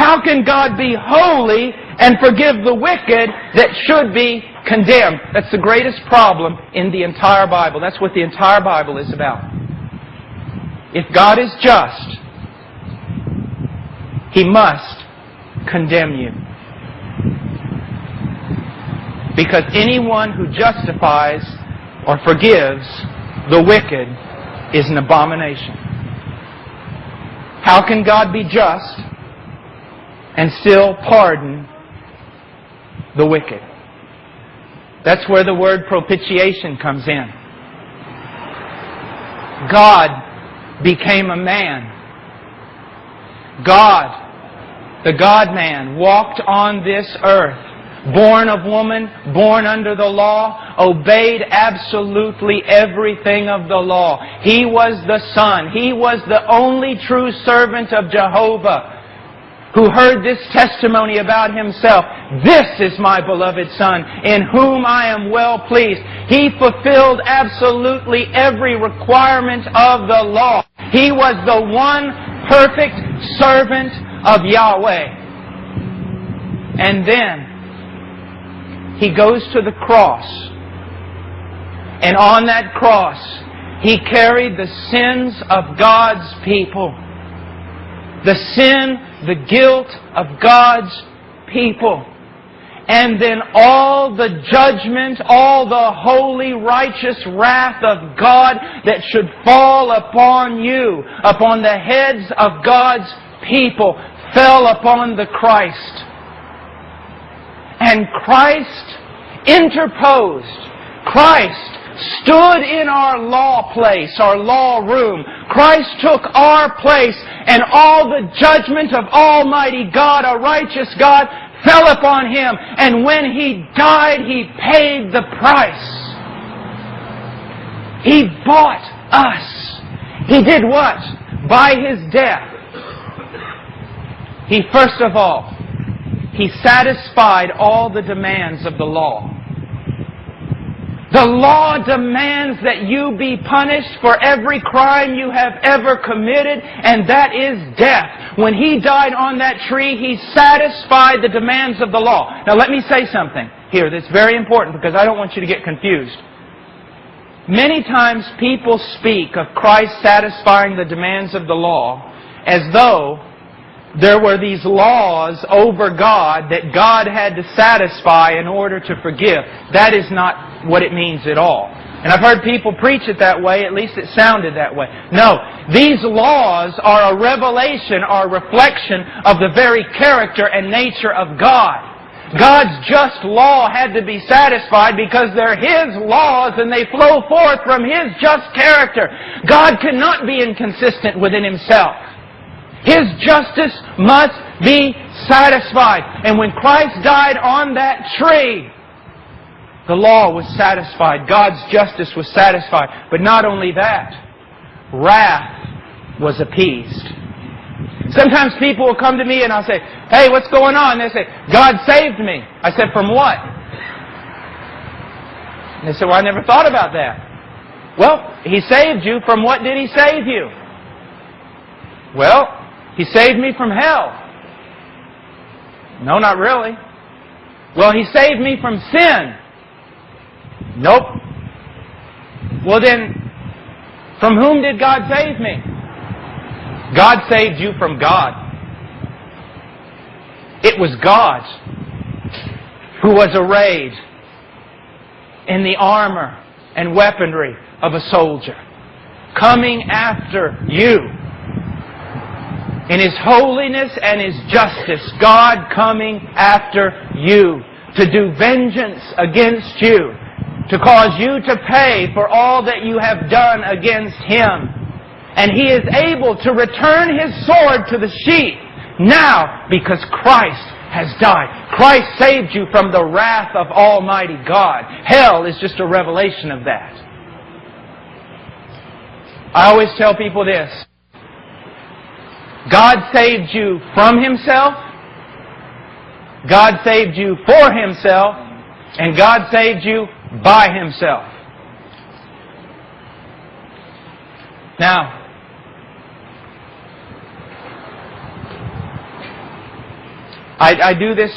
How can God be holy and forgive the wicked that should be condemned? That's the greatest problem in the entire Bible. That's what the entire Bible is about. If God is just, He must condemn you. Because anyone who justifies or forgives the wicked is an abomination. How can God be just and still pardon the wicked? That's where the word propitiation comes in. God became a man. God, the God-man, walked on this earth, born of woman, born under the law, obeyed absolutely everything of the law. He was the Son. He was the only true servant of Jehovah who heard this testimony about Himself. This is my beloved Son, in whom I am well pleased. He fulfilled absolutely every requirement of the law. He was the one perfect servant of Yahweh. And then He goes to the cross. And on that cross, He carried the sins of God's people. The sin, the guilt of God's people. And then all the judgment, all the holy, righteous wrath of God that should fall upon you, upon the heads of God's people, fell upon the Christ. And Christ interposed. Christ stood in our law place, our law room. Christ took our place, and all the judgment of Almighty God, a righteous God, fell upon Him. And when He died, He paid the price. He bought us. He did what? By His death. He first of all, He satisfied all the demands of the law. The law demands that you be punished for every crime you have ever committed, and that is death. When He died on that tree, He satisfied the demands of the law. Now let me say something here that's very important, because I don't want you to get confused. Many times people speak of Christ satisfying the demands of the law as though there were these laws over God that God had to satisfy in order to forgive. That is not what it means at all. And I've heard people preach it that way, at least it sounded that way. No, these laws are a revelation, are a reflection of the very character and nature of God. God's just law had to be satisfied because they're His laws and they flow forth from His just character. God cannot be inconsistent within Himself. His justice must be satisfied. And when Christ died on that tree, the law was satisfied. God's justice was satisfied. But not only that, wrath was appeased. Sometimes people will come to me and I'll say, "Hey, what's going on?" They say, "God saved me." I said, "From what?" And they say, "Well, I never thought about that." Well, He saved you. From what did He save you? Well, He saved me from hell. No, not really. Well, He saved me from sin. Nope. Well then, from whom did God save me? God saved you from God. It was God who was arrayed in the armor and weaponry of a soldier, coming after you. In His holiness and His justice, God coming after you to do vengeance against you, to cause you to pay for all that you have done against Him. And He is able to return His sword to the sheath now because Christ has died. Christ saved you from the wrath of Almighty God. Hell is just a revelation of that. I always tell people this. God saved you from Himself, God saved you for Himself, and God saved you by Himself. Now, I do this,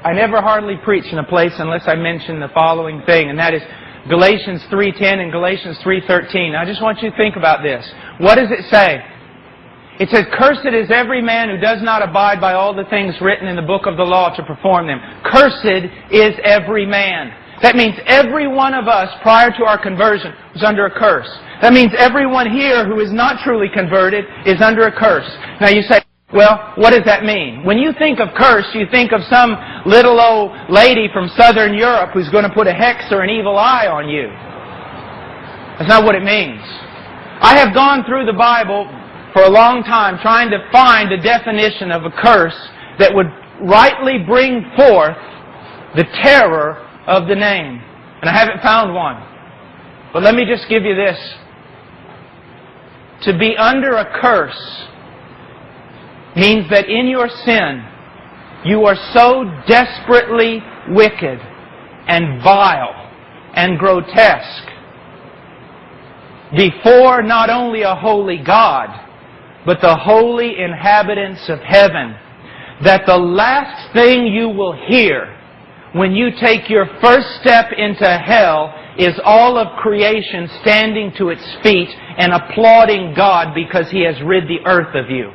I never hardly preach in a place unless I mention the following thing, and that is Galatians 3:10 and Galatians 3:13. I just want you to think about this. What does it say? It says, "Cursed is every man who does not abide by all the things written in the book of the law to perform them." Cursed is every man. That means every one of us prior to our conversion was under a curse. That means everyone here who is not truly converted is under a curse. Now you say, well, what does that mean? When you think of curse, you think of some little old lady from Southern Europe who's going to put a hex or an evil eye on you. That's not what it means. I have gone through the Bible for a long time trying to find a definition of a curse that would rightly bring forth the terror of the name. And I haven't found one. But let me just give you this. To be under a curse means that in your sin, you are so desperately wicked and vile and grotesque before not only a holy God, but the holy inhabitants of heaven, that the last thing you will hear when you take your first step into hell is all of creation standing to its feet and applauding God because He has rid the earth of you.